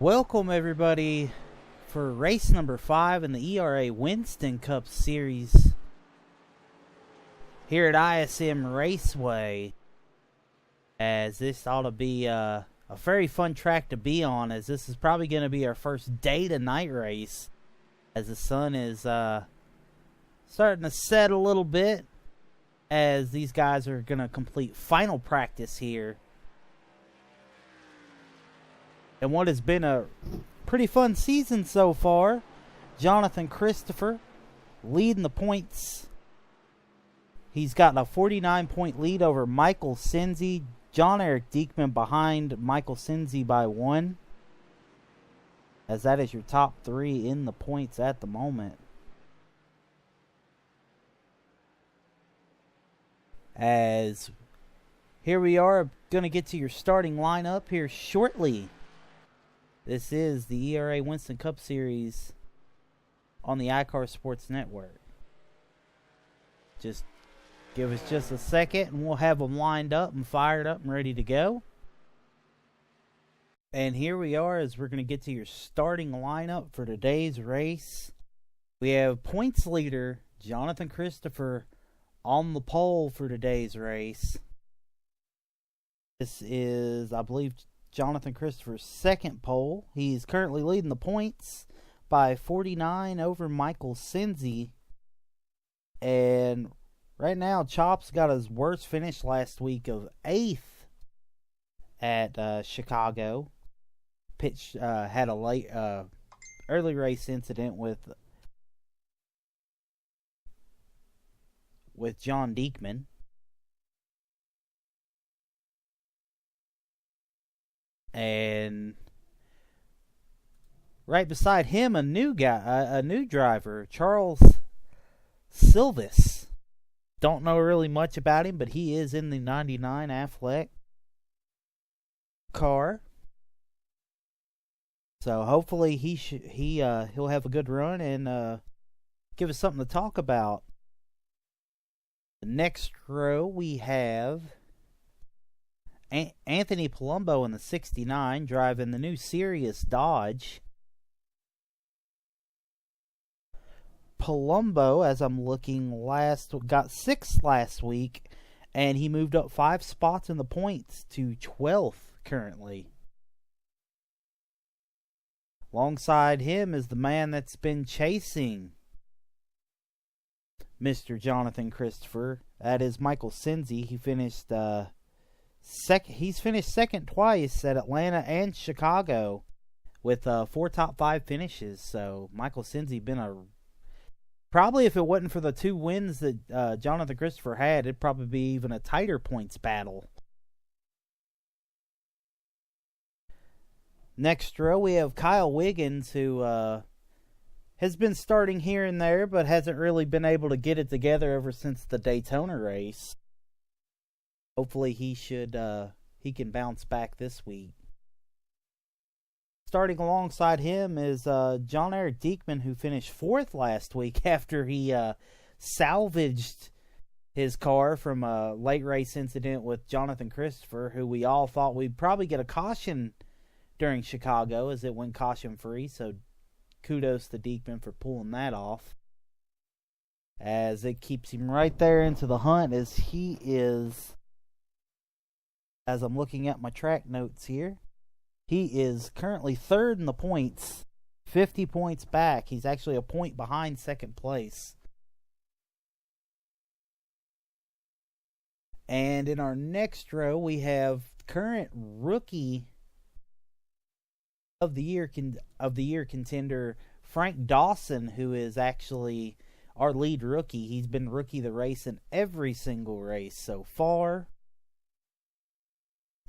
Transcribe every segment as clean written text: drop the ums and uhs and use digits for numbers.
Welcome everybody for race number 5 in the Era Winston Cup Series here at ISM Raceway, as this ought to be a very fun track to be on, as this is probably going to be our first day to night race, as the sun is starting to set a little bit, as these guys are going to complete final practice here. And what has been a pretty fun season so far. Jonathan Christopher leading the points. He's got a 49-point lead over Michael Cinzi. John Eric Diekman behind Michael Cinzi by 1. As that is your top 3 in the points at the moment. As here we are, going to get to your starting lineup here shortly. This is the Era Winston Cup Series on the iCar Sports Network. Just give us just a second and we'll have them lined up and fired up and ready to go. And here we are, as we're going to get to your starting lineup for today's race. We have points leader Jonathan Christopher on the pole for today's race. This is, I believe, Jonathan Christopher's second pole. He's currently leading the points by 49 over Michael Cinzi. And right now, Chop's got his worst finish last week of 8th at Chicago. Had a late early race incident with John Diekman. And right beside him, a new driver, Charles Silvis. Don't know really much about him, but he is in the 99 Affleck car. So hopefully he'll have a good run and give us something to talk about. The next row we have Anthony Palumbo in the 69, driving the new Sirius Dodge. Palumbo, as I'm looking, got 6th last week, and he moved up 5 spots in the points to 12th currently. Alongside him is the man that's been chasing Mr. Jonathan Christopher. That is Michael Cinzi. He finished He's finished second twice at Atlanta and Chicago with 4 top 5 finishes. So Michael Cinzi been probably, if it wasn't for the 2 wins that Jonathan Christopher had, it'd probably be even a tighter points battle. Next row we have Kyle Wiggins, who has been starting here and there, but hasn't really been able to get it together ever since the Daytona race. Hopefully he can bounce back this week. Starting alongside him is John Eric Diekman, who finished 4th last week after he salvaged his car from a late race incident with Jonathan Christopher, who we all thought we'd probably get a caution during Chicago, as it went caution free. So kudos to Diekman for pulling that off, as it keeps him right there into the hunt, as he is, as I'm looking at my track notes here, he is currently 3rd in the points, 50 points back. He's actually a point behind 2nd place. And in our next row, we have current rookie of the year contender Frank Dawson, who is actually our lead rookie. He's been rookie of the race in every single race so far.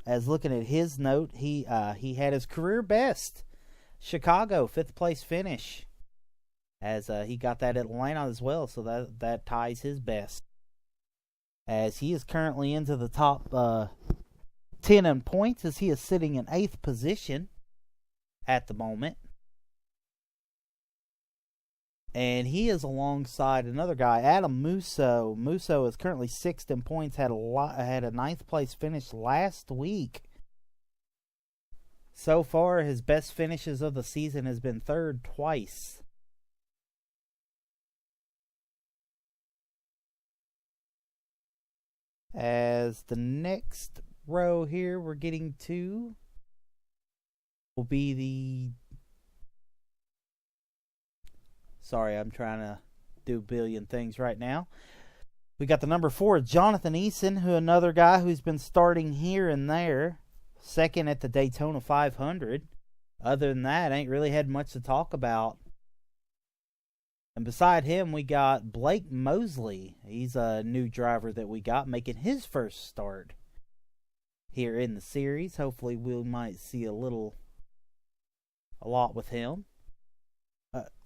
As looking at his note, he had his career best Chicago 5th place finish, as he got that at Atlanta as well, so that ties his best, as he is currently into the top 10 in points, as he is sitting in 8th position at the moment. And he is alongside another guy, Adam Musso. Musso is currently 6th in points, had a 9th place finish last week. So far, his best finishes of the season has been third twice. As the next row here we're getting to will be the... Sorry, I'm trying to do a billion things right now. We got the number 4, Jonathan Eason, who another guy who's been starting here and there. Second at the Daytona 500. Other than that, ain't really had much to talk about. And beside him, we got Blake Mosley. He's a new driver that we got, making his first start here in the series. Hopefully we might see a lot with him.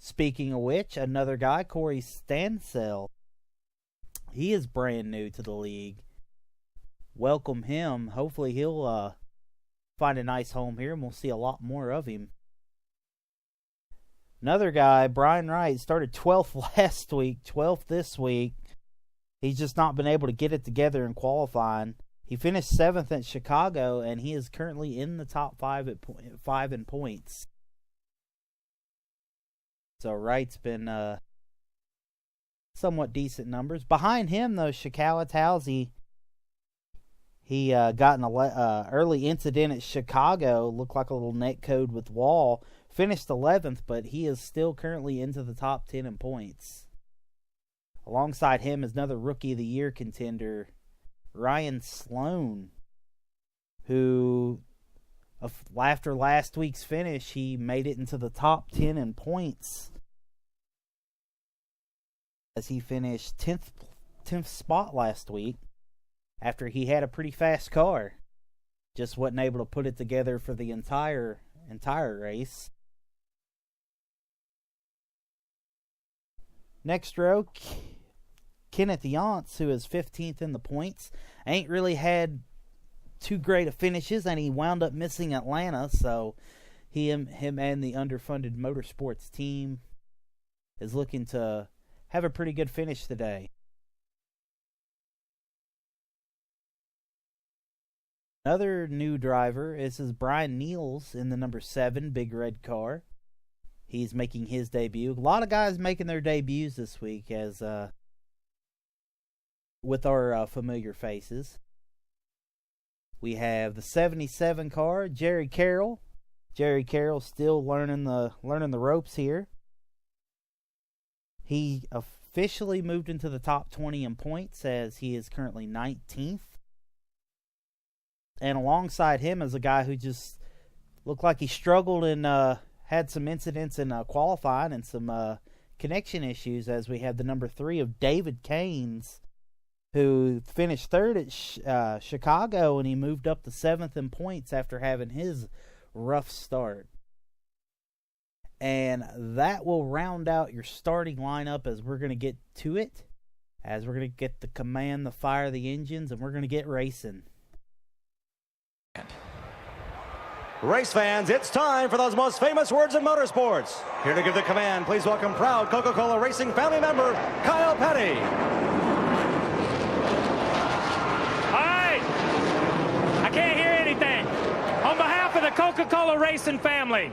Speaking of which, another guy, Corey Stansell. He is brand new to the league. Welcome him. Hopefully he'll find a nice home here, and we'll see a lot more of him. Another guy, Brian Wright, started 12th last week, 12th this week. He's just not been able to get it together in qualifying. He finished 7th at Chicago, and he is currently in the top 5 in points. So Wright's been somewhat decent numbers. Behind him, though, Shikawa Towsey, he got an early incident at Chicago. Looked like a little netcode with Wall. Finished 11th, but he is still currently into the top 10 in points. Alongside him is another Rookie of the Year contender, Ryan Sloan, who, after last week's finish, he made it into the top 10 in points, as he finished 10th spot last week after he had a pretty fast car. Just wasn't able to put it together for the entire race. Next row, Kenneth Yance, who is 15th in the points. Ain't really had too great of finishes, and he wound up missing Atlanta, so him and the underfunded motorsports team is looking to have a pretty good finish today. Another new driver is Brian Niels in the number 7 Big Red car. He's making his debut. A lot of guys making their debuts this week as with our familiar faces. We have the 77 car, Jerry Carroll. Jerry Carroll still learning the ropes here. He officially moved into the top 20 in points, as he is currently 19th. And alongside him is a guy who just looked like he struggled and had some incidents in qualifying and some connection issues, as we have the number 3 of David Caines, who finished 3rd at Chicago, and he moved up to 7th in points after having his rough start. And that will round out your starting lineup, as we're going to get to it, as we're going to get the command, the fire, the engines, and we're going to get racing. Race fans, it's time for those most famous words in motorsports. Here to give the command, please welcome proud Coca-Cola Racing family member, Kyle Petty. Hi! I can't hear anything. On behalf of the Coca-Cola Racing family,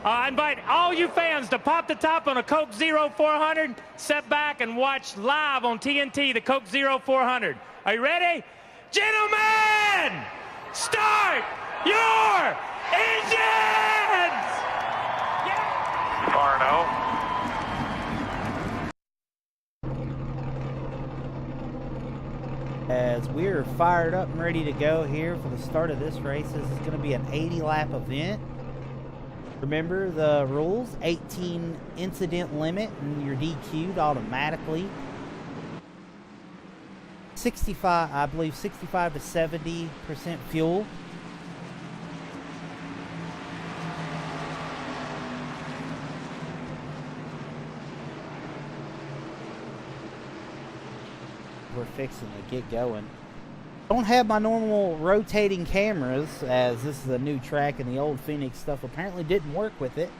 I invite all you fans to pop the top on a Coke Zero 400, sit back and watch live on TNT the Coke Zero 400. Are you ready? Gentlemen, start your engines! Yeah. Barno. As we're fired up and ready to go here for the start of this race, this is going to be an 80-lap event. Remember the rules: 18 incident limit, and you're DQ'd automatically. 65 to 70% fuel. We're fixing to get going. Don't have my normal rotating cameras, as this is a new track and the old Phoenix stuff apparently didn't work with it.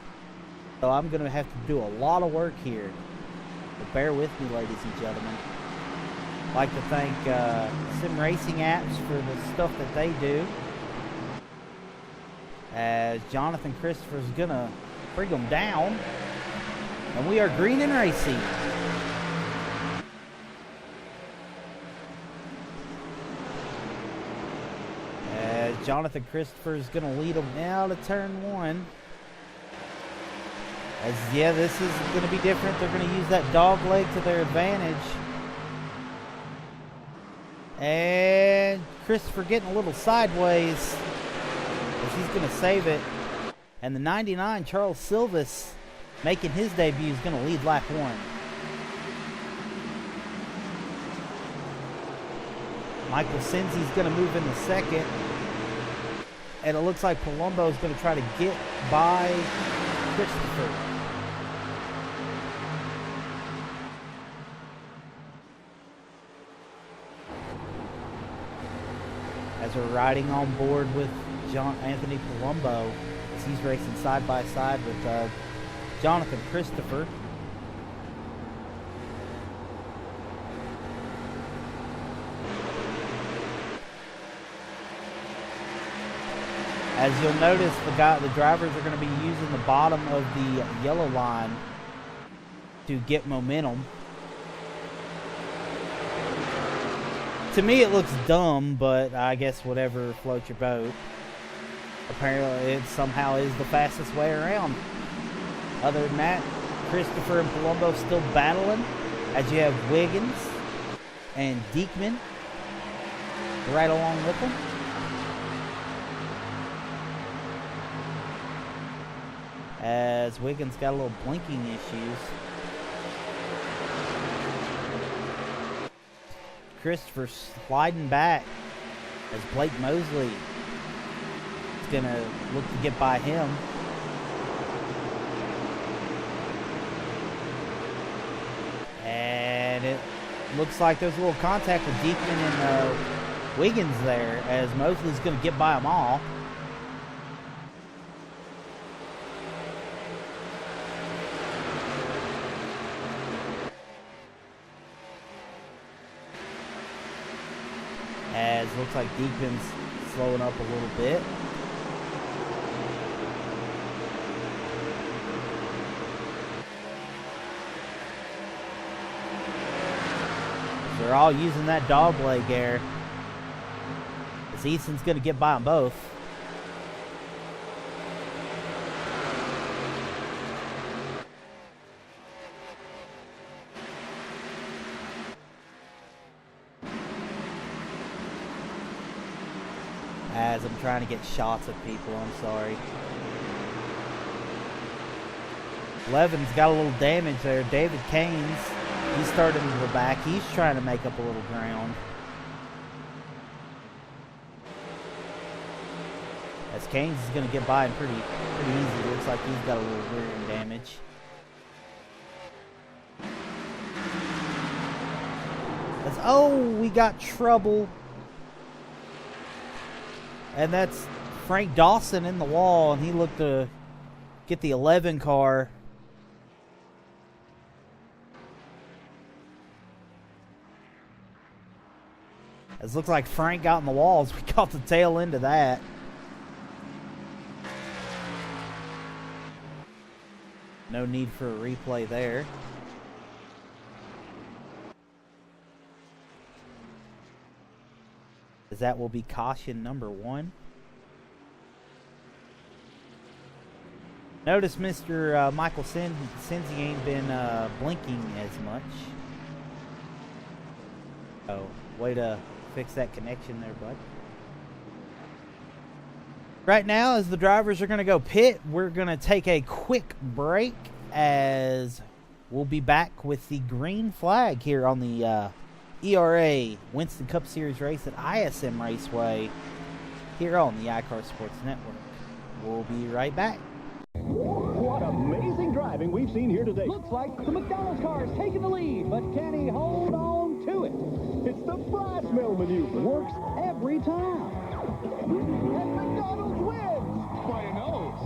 So I'm going to have to do a lot of work here. But bear with me, ladies and gentlemen. I'd like to thank Sim Racing Apps for the stuff that they do, as Jonathan Christopher's gonna bring him down. And we are green and racing. As Jonathan Christopher's gonna lead him now to turn 1. As yeah, this is gonna be different. They're gonna use that dog leg to their advantage. And Christopher getting a little sideways as he's going to save it. And the 99, Charles Silvis, making his debut, is going to lead lap 1. Michael Senzi's going to move in the second. And it looks like Palumbo is going to try to get by Christopher. As we're riding on board with Anthony Palumbo as he's racing side by side with Jonathan Christopher. As you'll notice, the drivers are going to be using the bottom of the yellow line to get momentum. To me, it looks dumb, but I guess whatever floats your boat. Apparently, it somehow is the fastest way around. Other than that, Christopher and Palumbo still battling, as you have Wiggins and Diekman right along with them. As Wiggins got a little blinking issues. Christopher sliding back as Blake Mosley is going to look to get by him. And it looks like there's a little contact with Diekman and Wiggins there as Mosley's going to get by them all. As looks like Diekman's slowing up a little bit. They're all using that dog leg air. As Easton's going to get by them both. As I'm trying to get shots of people, I'm sorry. Levin's got a little damage there. David Caines, he's starting to go back. He's trying to make up a little ground. As Caines is going to get by him pretty easy. Looks like he's got a little rear damage. Oh, we got trouble. And that's Frank Dawson in the wall, and he looked to get the 11 car. It looks like Frank got in the walls. We caught the tail end of that. No need for a replay there. As that will be caution number 1. Notice Mr. Michael Senzi ain't been blinking as much. Oh, way to fix that connection there, bud. Right now, as the drivers are going to go pit, we're going to take a quick break as we'll be back with the green flag here on the ERA Winston Cup Series race at ISM Raceway here on the iCar Sports Network. We'll be right back. What amazing driving we've seen here today. Looks like the McDonald's car is taking the lead, but can he hold on to it? It's the brass mill maneuver. Works every time. And McDonald's wins by a nose.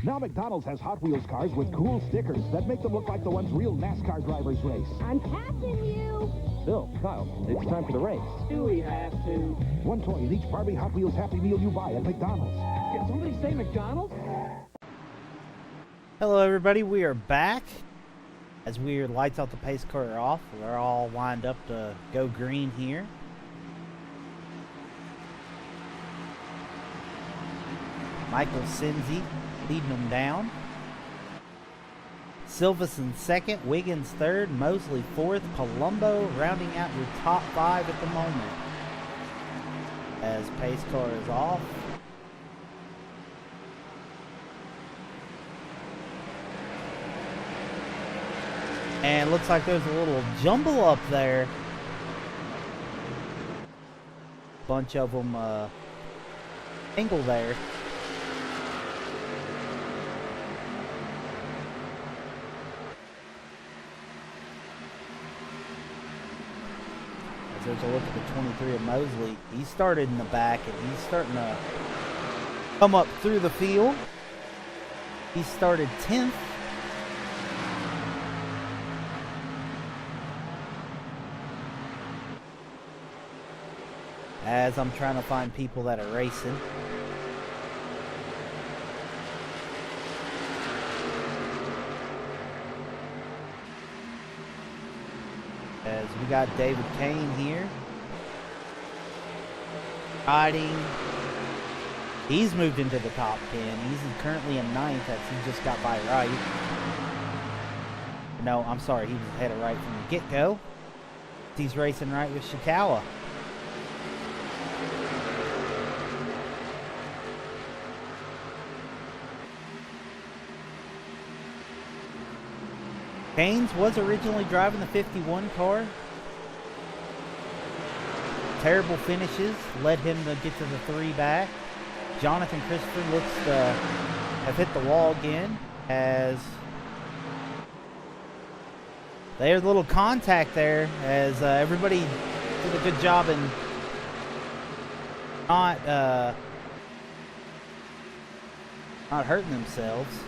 Now McDonald's has Hot Wheels cars with cool stickers that make them look like the ones real NASCAR drivers race. I'm passing you. Bill, Kyle, it's time for the race. Do we have to? One toy in each Barbie Hot Wheels Happy Meal you buy at McDonald's. Did somebody say McDonald's? Hello everybody, we are back. As we're lights out, the pace car are off. We're all lined up to go green here. Michael Cinzi leading them down. Silverson second, Wiggins third, Mosley fourth, Palumbo rounding out your top five at the moment. As pace car is off. And looks like there's a little jumble up there. Bunch of them angle there. As there's a look at the 23 of Mosley. He started in the back and he's starting to come up through the field. He started 10th. As I'm trying to find people that are racing. As we got David Kane here. Riding. He's moved into the top 10. He's currently in 9th as he just got by Wright. No, I'm sorry. He was ahead of Wright from the get-go. He's racing right with Shikawa. Haynes was originally driving the 51 car. Terrible finishes led him to get to the 3 back. Jonathan Christopher looks to have hit the wall again as there's a little contact there as everybody did a good job in not hurting themselves.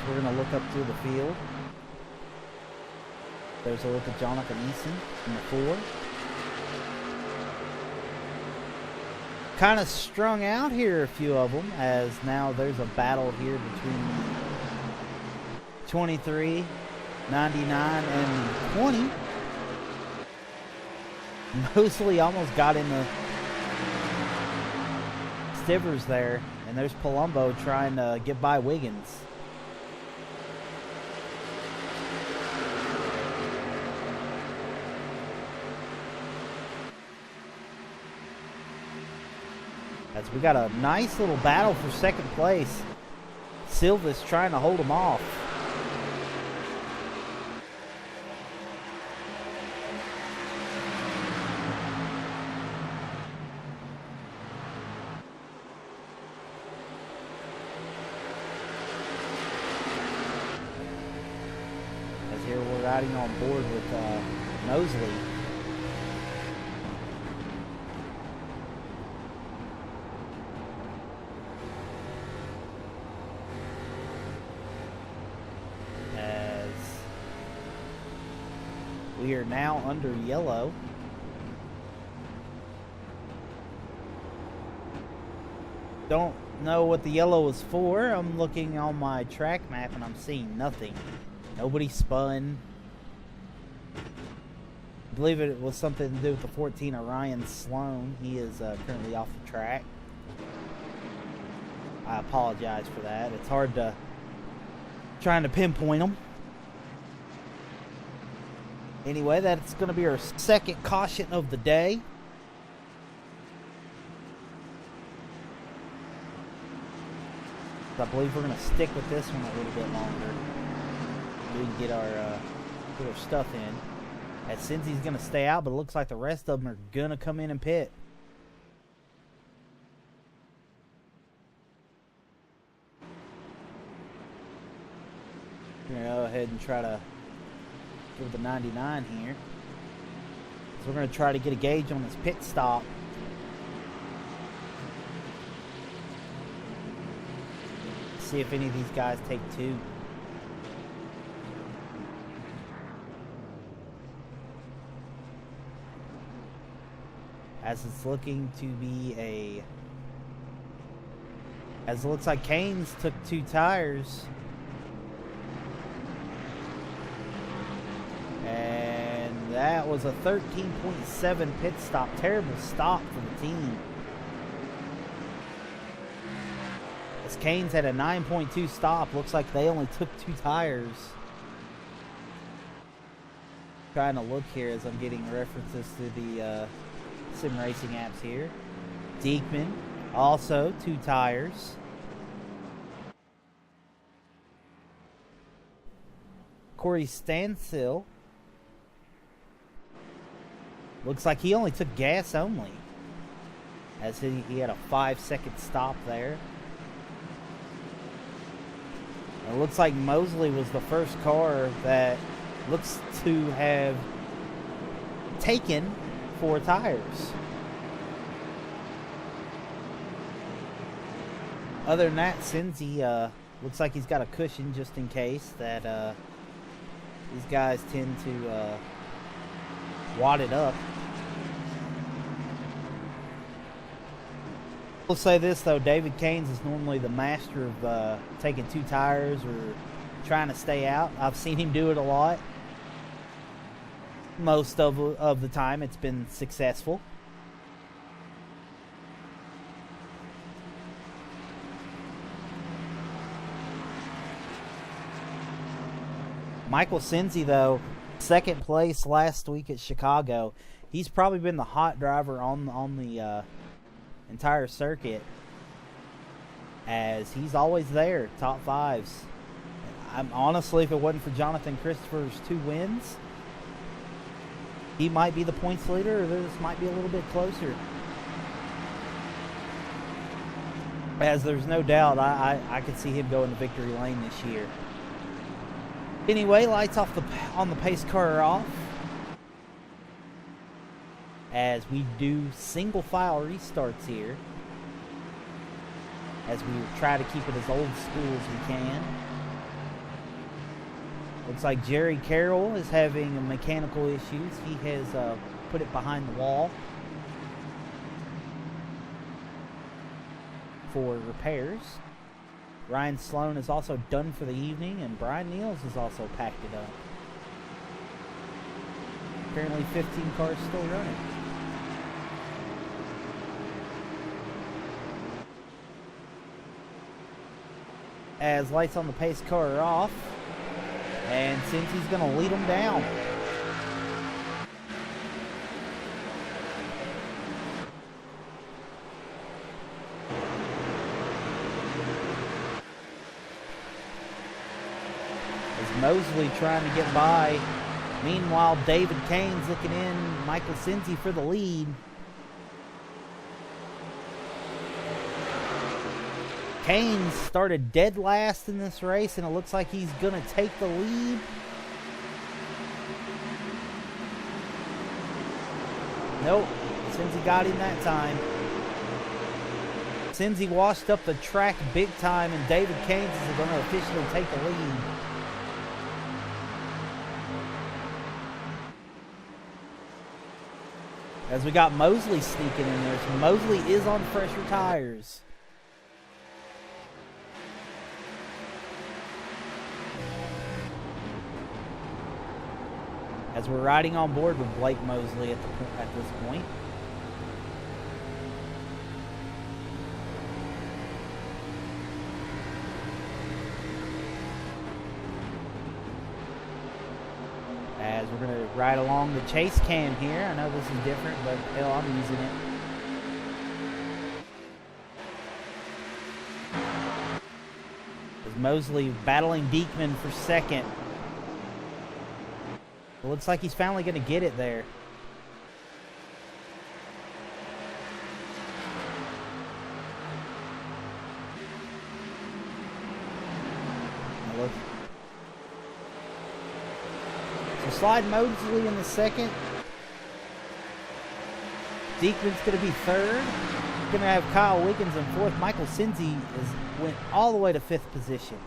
We're going to look up through the field. There's a look at Jonathan Eason in the 4. Kind of strung out here, a few of them, as now there's a battle here between 23, 99, and 20. Mosley almost got in the stivers there, and there's Palumbo trying to get by Wiggins. As we got a nice little battle for second place. Silva's trying to hold him off. As here we're riding on board with Mosley. We are now under yellow. Don't know what the yellow is for. I'm looking on my track map and I'm seeing nothing. Nobody spun. I believe it was something to do with the 14 of Ryan Sloan. He is currently off the track. I apologize for that. It's hard to trying to pinpoint them. Anyway, that's going to be our second caution of the day. I believe we're going to stick with this one a little bit longer. We can get our stuff in. As Cincy's going to stay out, but it looks like the rest of them are going to come in and pit. We're going to go ahead and try to with the 99 here. So we're going to try to get a gauge on this pit stop. See if any of these guys take 2. as it's looking to be as it looks like Canes took 2 tires. And that was a 13.7 pit stop. Terrible stop for the team. As Canes had a 9.2 stop, looks like they only took 2 tires. Trying to look here as I'm getting references to the sim racing apps here. Diekman, also 2 tires. Corey Stansel, looks like he only took gas only, as he had a 5-second stop there. It looks like Mosley was the first car that looks to have taken 4 tires. Other than that, Cincy looks like he's got a cushion just in case that these guys tend to wad it up. We'll say this though, David Canes is normally the master of taking 2 tires or trying to stay out. I've seen him do it a lot. Most of the time it's been successful. Michael Cincy though, 2nd place last week at Chicago. He's probably been the hot driver on the entire circuit, as he's always there, top 5s. I'm honestly, if it wasn't for Jonathan Christopher's 2 wins, he might be the points leader, or this might be a little bit closer. As there's no doubt, I could see him going to victory lane this year. Anyway, lights off on the pace car are off, as we do single file restarts here, as we try to keep it as old school as we can. Looks like Jerry Carroll is having mechanical issues. He has put it behind the wall for repairs. Ryan Sloan is also done for the evening, and Brian Niels has also packed it up. Currently 15 cars still running. As lights on the pace car are off, and Cincy's going to lead them down. As Mosley trying to get by. Meanwhile, David Canes looking in, Michael Cincy for the lead. Canes started dead last in this race, and it looks like he's going to take the lead. Nope, Cincy got him that time. Cincy washed up the track big time, and David Canes is going to officially take the lead. As we got Mosley sneaking in there. So Mosley is on fresher tires. As we're riding on board with Blake Mosley at this point. As we're going to ride along the chase cam here. I know this is different, but hell, I'm using it. As Mosley battling Diekman for second. It looks like he's finally going to get it there. Look. So slide Mosley in the second. Diekman's going to be third. Going to have Kyle Wiggins in fourth. Michael Cincy went all the way to fifth position.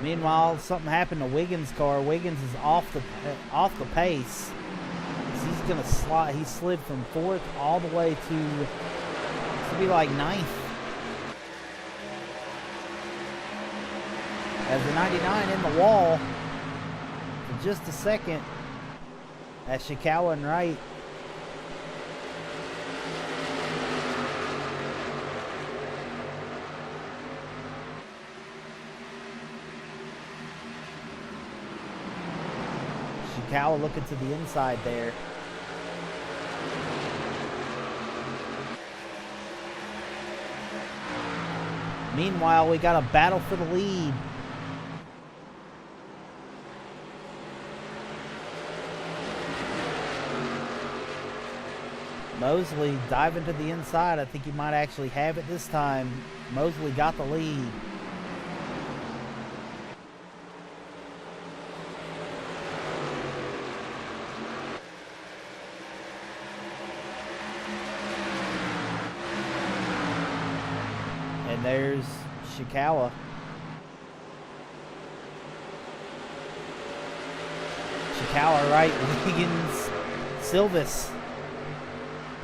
Meanwhile, something happened to Wiggins' car. Wiggins is off the pace. So he's gonna slide. He slid from 4th all the way to be like 9th. As the 99 in the wall for just a second. As Ishikawa and Wright. Ishikawa looking to the inside there. Meanwhile, we got a battle for the lead. Mosley diving to the inside. I think he might actually have it this time. Mosley got the lead. And there's Ishikawa. Ishikawa, Wright, Wiggins, Silvis,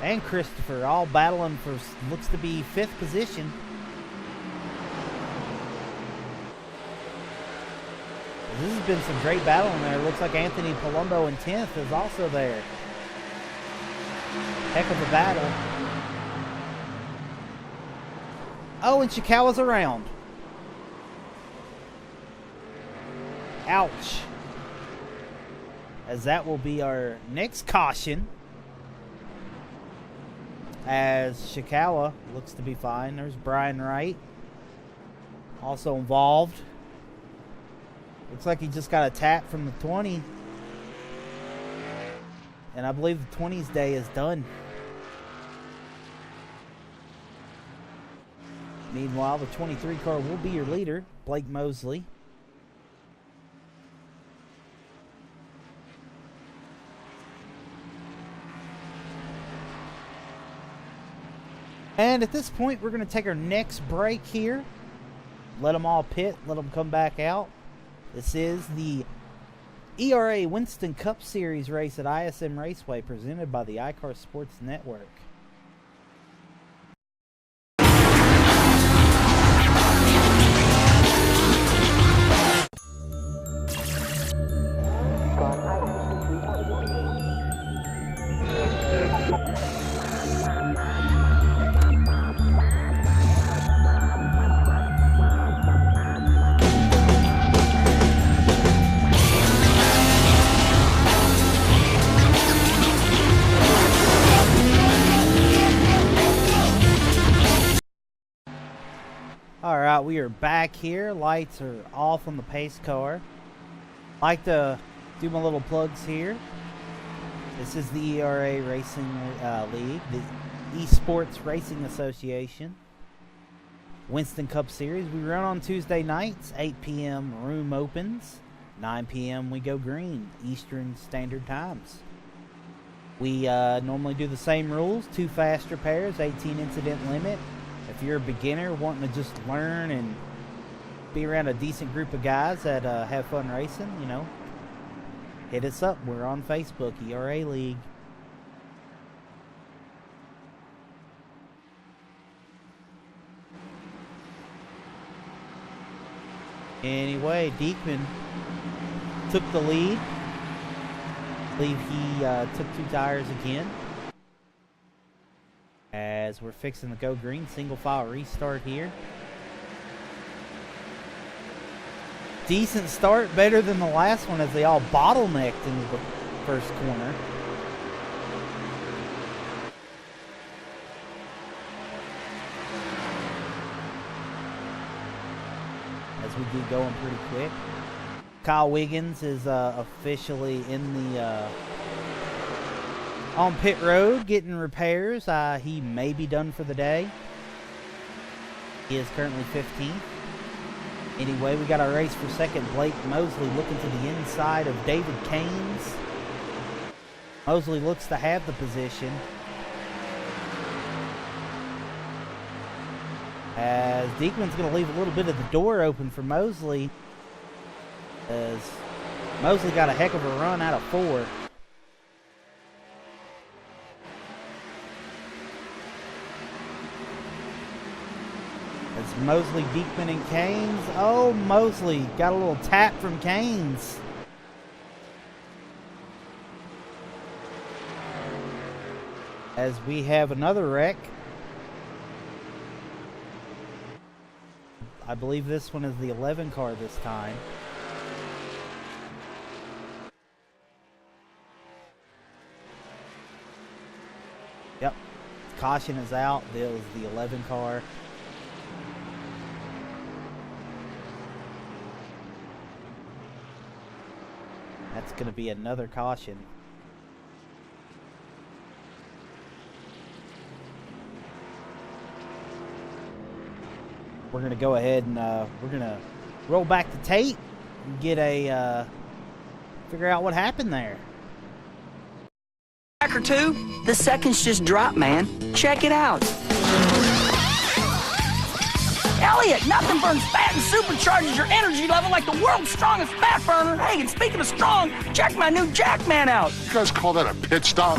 and Christopher all battling for looks to be 5th position. This has been some great battling there. Looks like Anthony Palumbo in 10th is also there. Heck of a battle. Oh, and Ishikawa's around. Ouch. As that will be our next caution. As Ishikawa looks to be fine. There's Brian Wright. Also involved. Looks like he just got a tap from the 20. And I believe the 20's day is done. Meanwhile, the 23 car will be your leader, Blake Mosley. And at this point, we're going to take our next break here. Let them all pit, let them come back out. This is the Era Winston Cup Series race at ISM Raceway, presented by the iCar Sports Network. Alright, we are back here. Lights are off on the pace car. Like to do my little plugs here. This is the ERA Racing League, the Esports Racing Association. Winston Cup Series. We run on Tuesday nights, 8 p.m. room opens. 9 p.m. we go green, Eastern Standard Times. We normally do the same rules, 2 faster pairs, 18 incident limit. If you're a beginner wanting to just learn and be around a decent group of guys that have fun racing, you know, hit us up. We're on Facebook, ERA League. Anyway, Diekman took the lead. I believe he took 2 tires again. As we're fixing to go green, single file restart here. Decent start, better than the last one as they all bottlenecked in the first corner. As we get going pretty quick. Kyle Wiggins is officially in the on pit road getting repairs. He may be done for the day. He is currently 15th. Anyway, we got our race for second. Blake Mosley looking to the inside of David Caines. Mosley looks to have the position. As Diekman's going to leave a little bit of the door open for Mosley. As Mosley got a heck of a run out of 4. It's Mosley, Diekman, and Canes. Oh, Mosley got a little tap from Canes. As we have another wreck. I believe this one is the 11 car this time. Yep. Caution is out. It was the 11 car. That's going to be another caution. We're going to go ahead and we're going to roll back the tape and get a figure out what happened there. Or 2, the seconds just drop, man. Check it out. Elliot, nothing burns fat and supercharges your energy level like the world's strongest fat burner. Hey, and speaking of strong, check my new Jackman out. You guys call that a pit stop?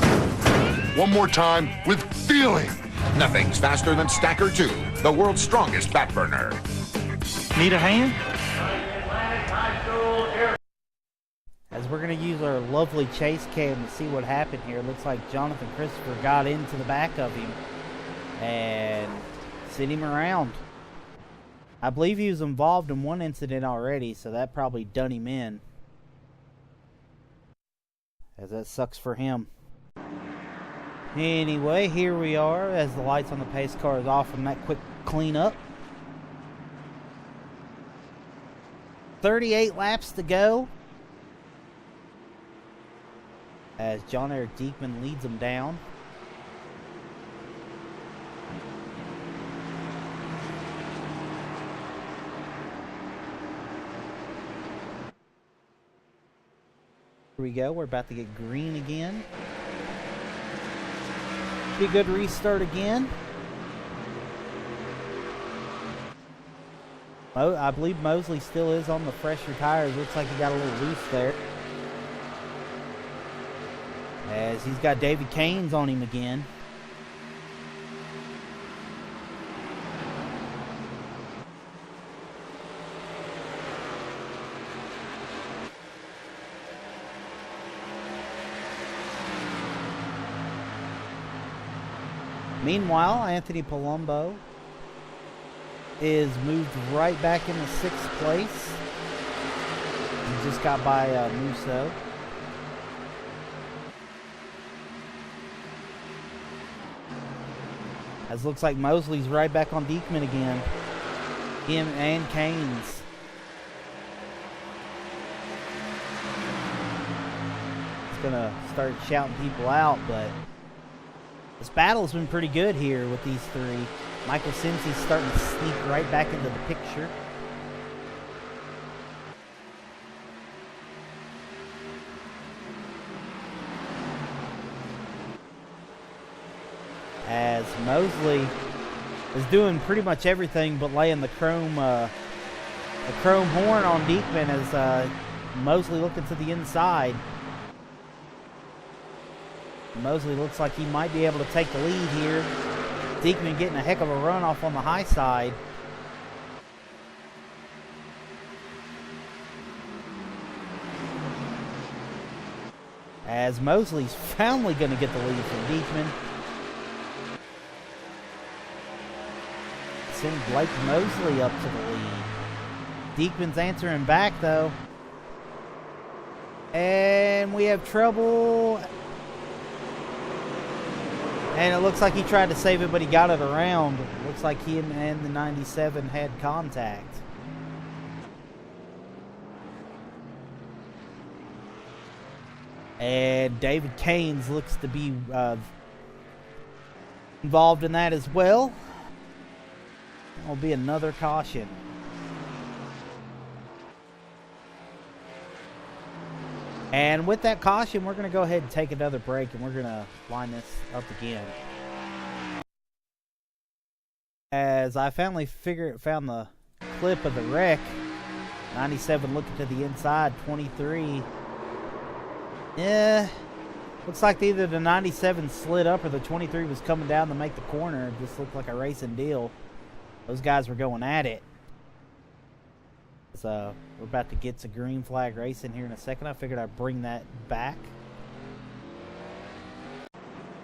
One more time with feeling. Nothing's faster than Stacker 2, the world's strongest fat burner. Need a hand? As we're going to use our lovely chase cam to see what happened here. It looks like Jonathan Christopher got into the back of him and sent him around. I believe he was involved in one incident already, so that probably done him in. As that sucks for him. Anyway, here we are as the lights on the pace car is off from that quick cleanup. 38 laps to go. As John Eric Diekman leads them down. Here we go. We're about to get green again. Be a good restart again. I believe Mosley still is on the fresher tires. Looks like he got a little loose there. As he's got David Canes on him again. Meanwhile, Anthony Palumbo is moved right back into 6th place. He just got by Musso. As looks like Mosley's right back on Diekman again. Him and Canes. He's gonna start shouting people out, but this battle's been pretty good here with these 3. Michael Simsey's starting to sneak right back into the picture. As Mosley is doing pretty much everything but laying the chrome horn on Diekman as Mosley looking to the inside. Mosley looks like he might be able to take the lead here. Diekman getting a heck of a run off on the high side. As Mosley's finally going to get the lead from Diekman. Send Blake Mosley up to the lead. Diekman's answering back though. And we have trouble. And it looks like he tried to save it, but he got it around. It looks like he and the 97 had contact. And David Canes looks to be involved in that as well. That'll be another caution. And with that caution, we're going to go ahead and take another break, and we're going to line this up again. As I finally found the clip of the wreck, 97 looking to the inside. 23. Yeah. Looks like either the 97 slid up or the 23 was coming down to make the corner. It just looked like a racing deal. Those guys were going at it. So we're about to get to green flag racing here in a second. I figured I'd bring that back.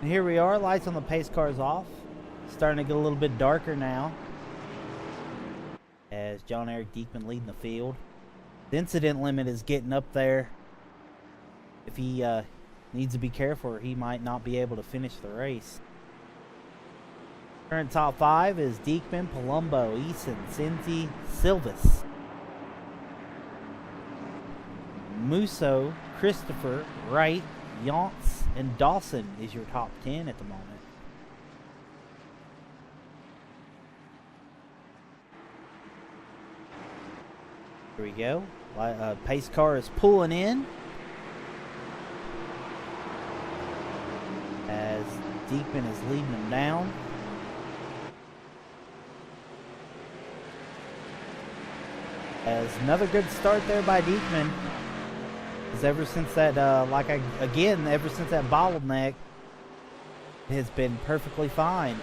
And here we are. Lights on the pace cars off. Starting to get a little bit darker now. As John Eric Diekman leading the field. The incident limit is getting up there. If he needs to be careful, or he might not be able to finish the race. Current top 5 is Diekman, Palumbo, Eason, Cincy, Silvis, Musso, Christopher, Wright, Yance, and Dawson is your top 10 at the moment. Here we go. Pace car is pulling in as Diekman is leading them down. As another good start there by Diekman. Because ever since that, ever since that bottleneck, it has been perfectly fine.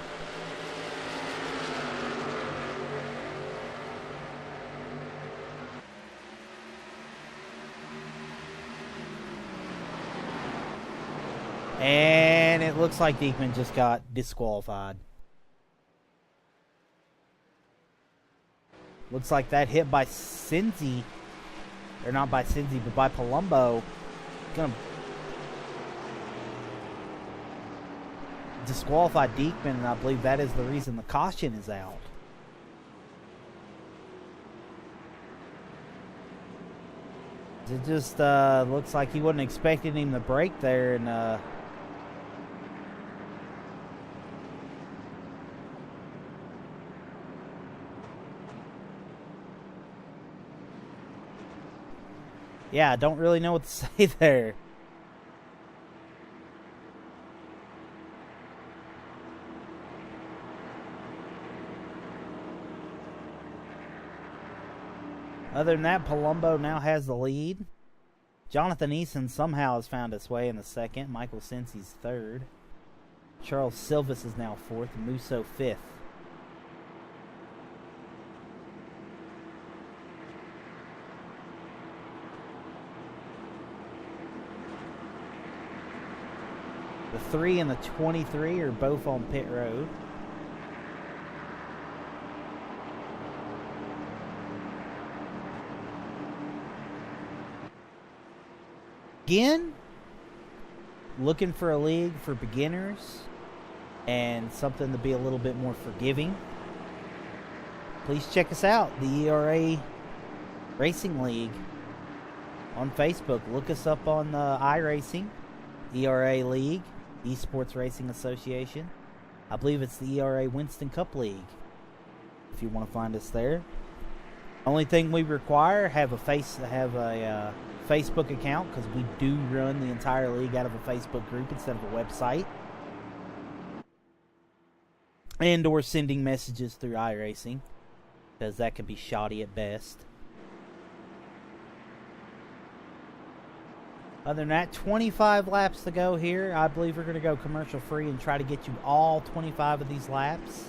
And it looks like Diekman just got disqualified. Looks like that hit by Cincy, or not by Cincy, but by Palumbo. Gonna disqualify Diekman, and I believe that is the reason the caution is out. It just looks like he wasn't expecting him to break there, and yeah, I don't really know what to say there. Other than that, Palumbo now has the lead. Jonathan Eason somehow has found his way in the second. Michael Cincy's third. Charles Silvis is now fourth. Musso fifth. The 3 and the 23 are both on pit road. Again, looking for a league for beginners and something to be a little bit more forgiving. Please check us out, the ERA Racing League on Facebook. Look us up on iRacing, ERA League, Esports Racing Association. I believe it's the Era Winston Cup League, if you want to find us there. Only thing we require, have a Facebook account, because we do run the entire league out of a Facebook group instead of a website, and or sending messages through iRacing, because that can be shoddy at best. Other than that, 25 laps to go here. I believe we're going to go commercial free and try to get you all 25 of these laps.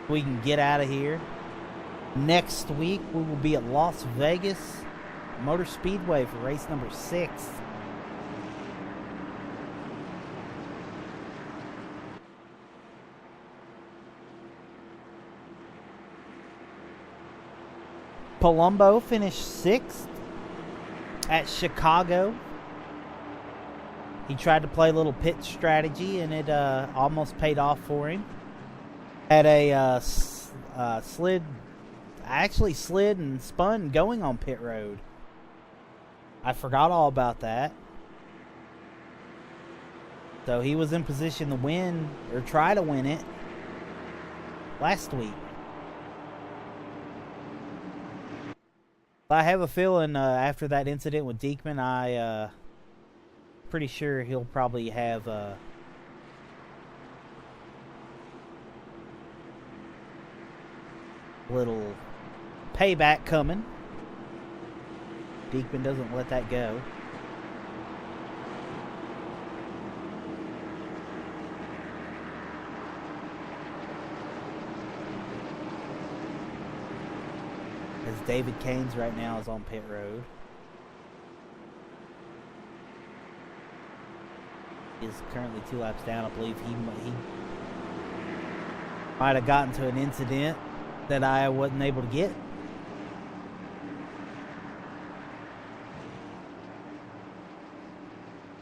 We can get out of here. Next week, we will be at Las Vegas Motor Speedway for race number 6. Palumbo finished 6th at Chicago. He tried to play a little pit strategy, and it almost paid off for him. Had a slid and spun going on pit road. I forgot all about that. So he was in position to win, or try to win it, last week. I have a feeling after that incident with Diekman, pretty sure he'll probably have a little payback coming. Diekman doesn't let that go. As David Caines right now is on pit road. He is currently 2 laps down. I believe he might have gotten to an incident that I wasn't able to get.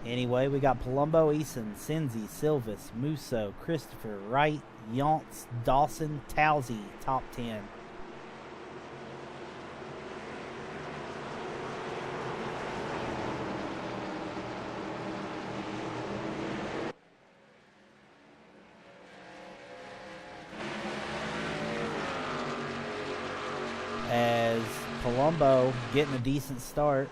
Anyway, we got Palumbo, Eason, Cinzy, Silvis, Musso, Christopher, Wright, Yance, Dawson, Towsey, top 10. As Palumbo getting a decent start.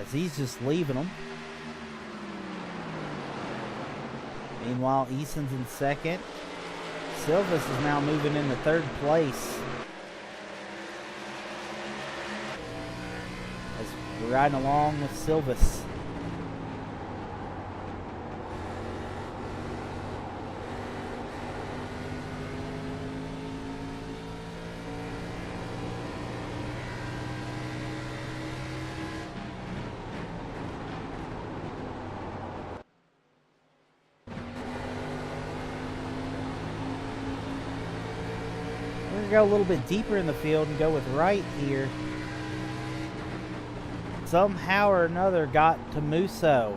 As he's just leaving them. Meanwhile, Eason's in second. Silvis is now moving into third place. As we're riding along with Silvis. We're going to go a little bit deeper in the field and go with Wright here. Somehow or another got to Musso.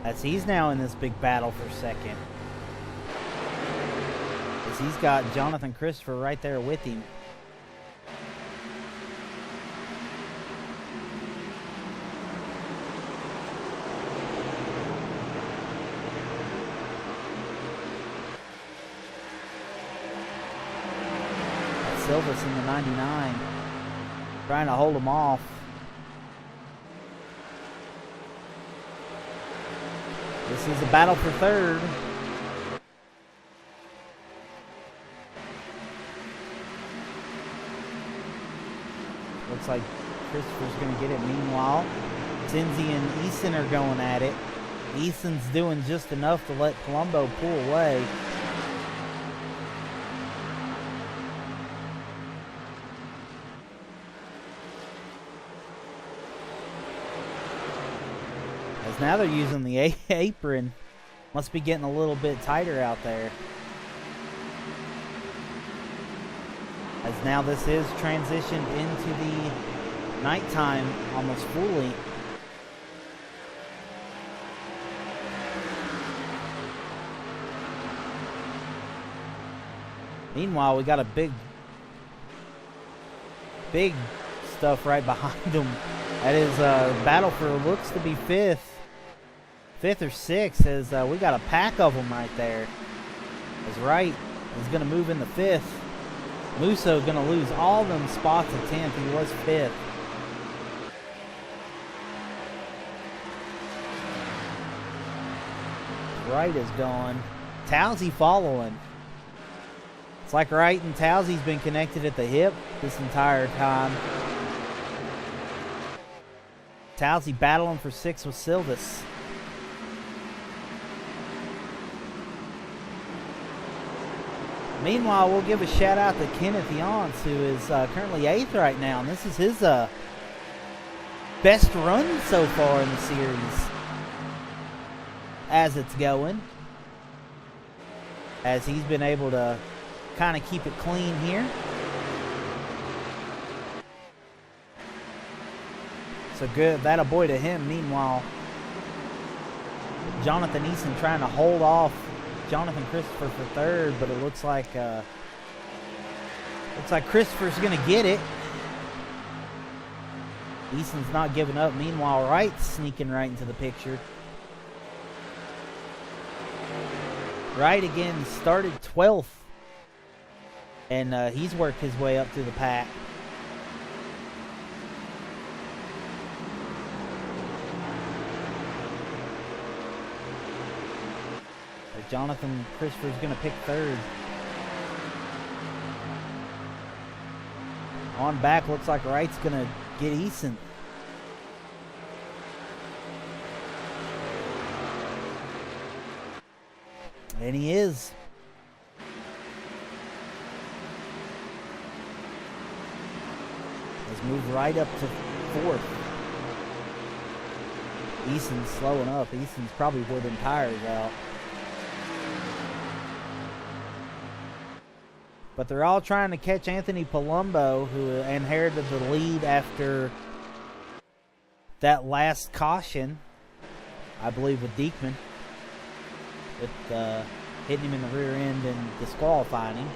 As he's now in this big battle for second. As he's got Jonathan Christopher right there with him. Silvis in the 99, trying to hold him off. This is a battle for third. Looks like Christopher's going to get it. Meanwhile, Cinzy and Eason are going at it. Eason's doing just enough to let Palumbo pull away. Now they're using the apron. Must be getting a little bit tighter out there. As now this is transitioned into the nighttime almost fully. Meanwhile, we got a big stuff right behind them. That is battle for looks to be fifth or sixth, as we got a pack of them right there. As Wright is going to move in the fifth. Musso going to lose all them spots at 10th. He was fifth. Wright is gone. Towsey following. It's like Wright and Towsey's been connected at the hip this entire time. Towsey battling for 6th with Silvis. Meanwhile, we'll give a shout out to Kenneth Yance, who is currently 8th right now, and this is his best run so far in the series as it's going. As he's been able to kind of keep it clean here. So good, that a boy to him. Meanwhile, Jonathan Eason trying to hold off Jonathan Christopher for third, but it looks like Christopher's going to get it. Eason's not giving up. Meanwhile, Wright's sneaking right into the picture. Wright again started 12th, and he's worked his way up to the pack. Jonathan Christopher's going to pick third. On back, looks like Wright's going to get Eason. And he is. Let's move right up to fourth. Eason's slowing up. Eason's probably wore them tires out. But they're all trying to catch Anthony Palumbo, who inherited the lead after that last caution, I believe, with Diekman. With hitting him in the rear end and disqualifying him.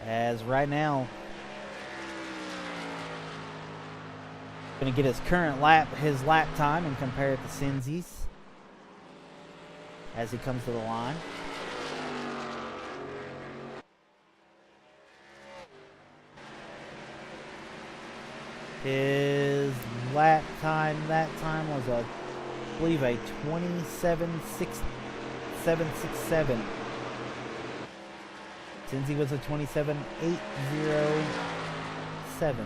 As right now, going to get his current lap time and compare it to Cinzy's as he comes to the line. His lap time that time was I believe a 27.767. Cinzy was a 27.807.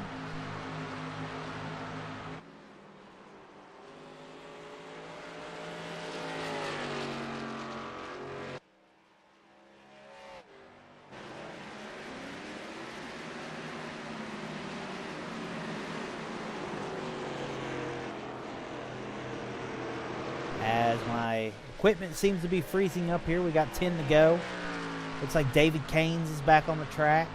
As my equipment seems to be freezing up here, we got 10 to go. Looks like David Caines is back on the track.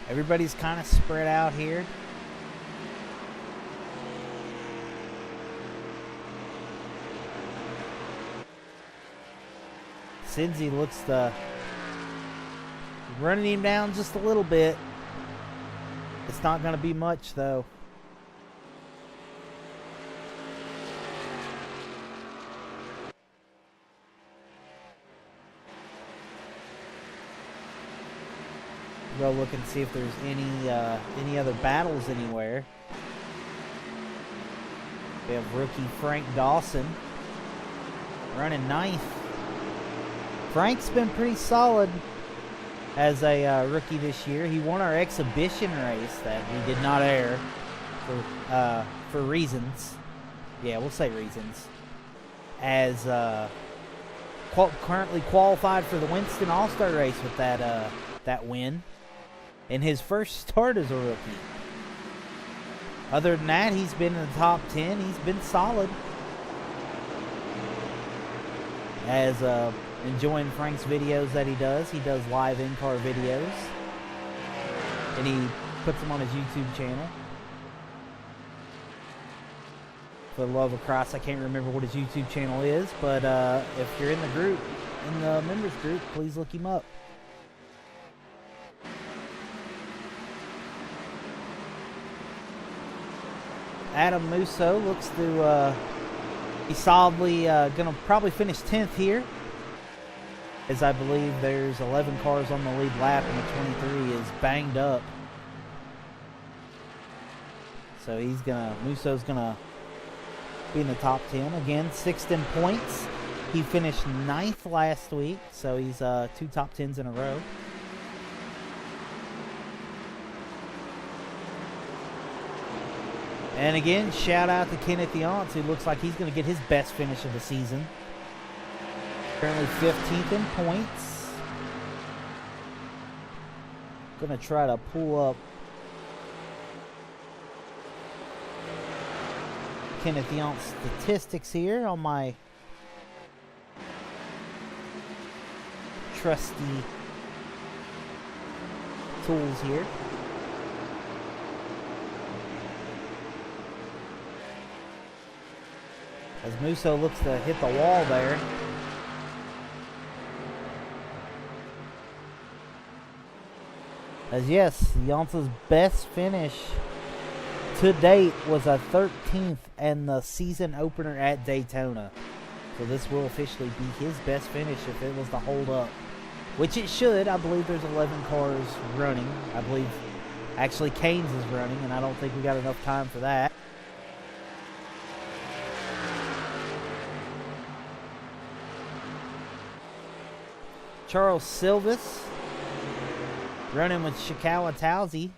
Everybody's kind of spread out here. Cinzy looks to running him down just a little bit. It's not going to be much, though. Go look and see if there's any other battles anywhere. We have rookie Frank Dawson running ninth. Frank's been pretty solid as a rookie this year. He won our exhibition race that we did not air for reasons. Yeah, we'll say reasons. As currently qualified for the Winston All-Star race with that win in his first start as a rookie. Other than that, he's been in the top 10. He's been solid. As enjoying Frank's videos that he does. He does live in-car videos. And he puts them on his YouTube channel. For the love of Christ, I can't remember what his YouTube channel is, but if you're in the group, in the members group, please look him up. Adam Musso looks to be solidly going to probably finish 10th here, as I believe there's 11 cars on the lead lap and the 23 is banged up. So Musso's gonna be in the top 10 again, 6th in points. He finished 9th last week, so he's 2 top 10s in a row. And again, shout out to Kenneth Yance, who looks like he's going to get his best finish of the season. Currently 15th in points. Going to try to pull up Kenneth Yance statistics here on my trusty tools here. As Musso looks to hit the wall there. As yes, Jansa's best finish to date was a 13th and the season opener at Daytona. So this will officially be his best finish if it was to hold up. Which it should. I believe there's 11 cars running. I believe actually Canes is running, and I don't think we got enough time for that. Charles Silvis running with Shikawa Towsey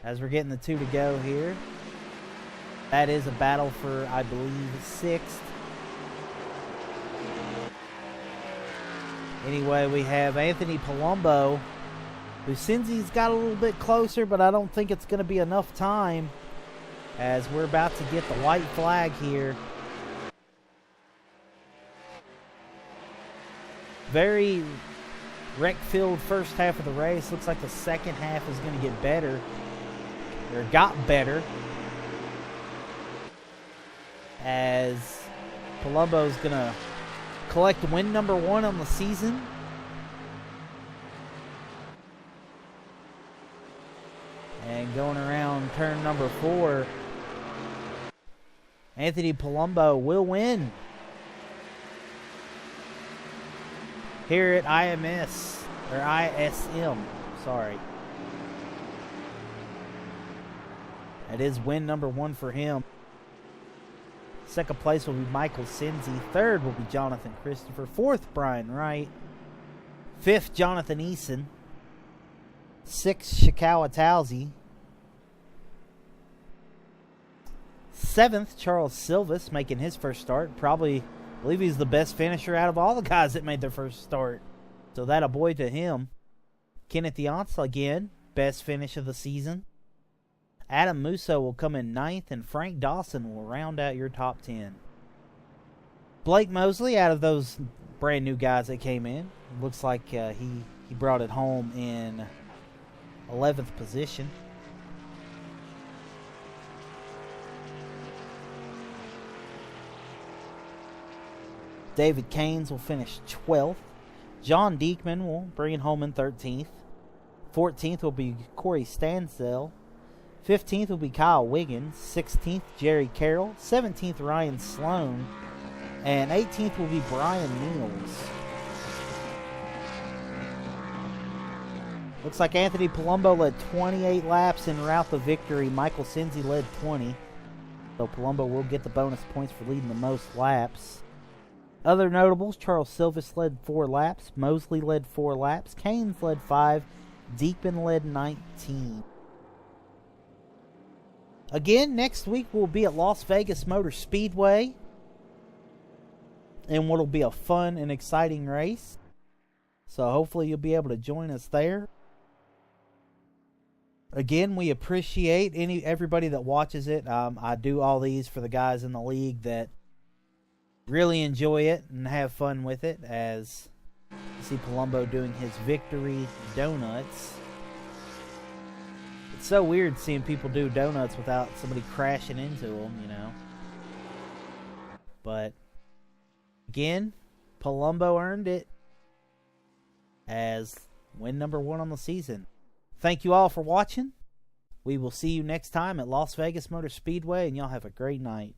as we're getting the two to go here. That is a battle for, I believe, 6th. Anyway, we have Anthony Palumbo, who Cinzy's got a little bit closer, but I don't think it's going to be enough time as we're about to get the white flag here. Very wreck-filled first half of the race. Looks like the second half is going to get better, or got better, as Palumbo's going to collect win number 1 on the season. And going around turn number 4, Anthony Palumbo will win here at ISM. Sorry. That is win number 1 for him. Second place will be Michael Cinzy. Third will be Jonathan Christopher. Fourth, Brian Wright. Fifth, Jonathan Eason. Sixth, Shikawa Towsey. Seventh, Charles Silvis, making his first start. Probably, I believe he's the best finisher out of all the guys that made their first start. So that a boy to him. Kenneth Jansa again, best finish of the season. Adam Musso will come in 9th, and Frank Dawson will round out your top 10. Blake Mosley, out of those brand new guys that came in, looks like he brought it home in 11th position. David Caines will finish 12th. John Diekman will bring it home in 13th. 14th will be Corey Stansell. 15th will be Kyle Wiggins. 16th, Jerry Carroll. 17th, Ryan Sloan. And 18th will be Brian Niels. Looks like Anthony Palumbo led 28 laps en route to victory. Michael Cinzy led 20. So Palumbo will get the bonus points for leading the most laps. Other notables, Charles Silvis led 4 laps. Mosley led 4 laps. Caines led 5. Diekman led 19. Again, next week we'll be at Las Vegas Motor Speedway in what'll be a fun and exciting race. So hopefully you'll be able to join us there. Again, we appreciate everybody that watches it. I do all these for the guys in the league that really enjoy it and have fun with it, as you see Palumbo doing his victory donuts. It's so weird seeing people do donuts without somebody crashing into them, you know. But again, Palumbo earned it as win number 1 on the season. Thank you all for watching. We will see you next time at Las Vegas Motor Speedway, and y'all have a great night.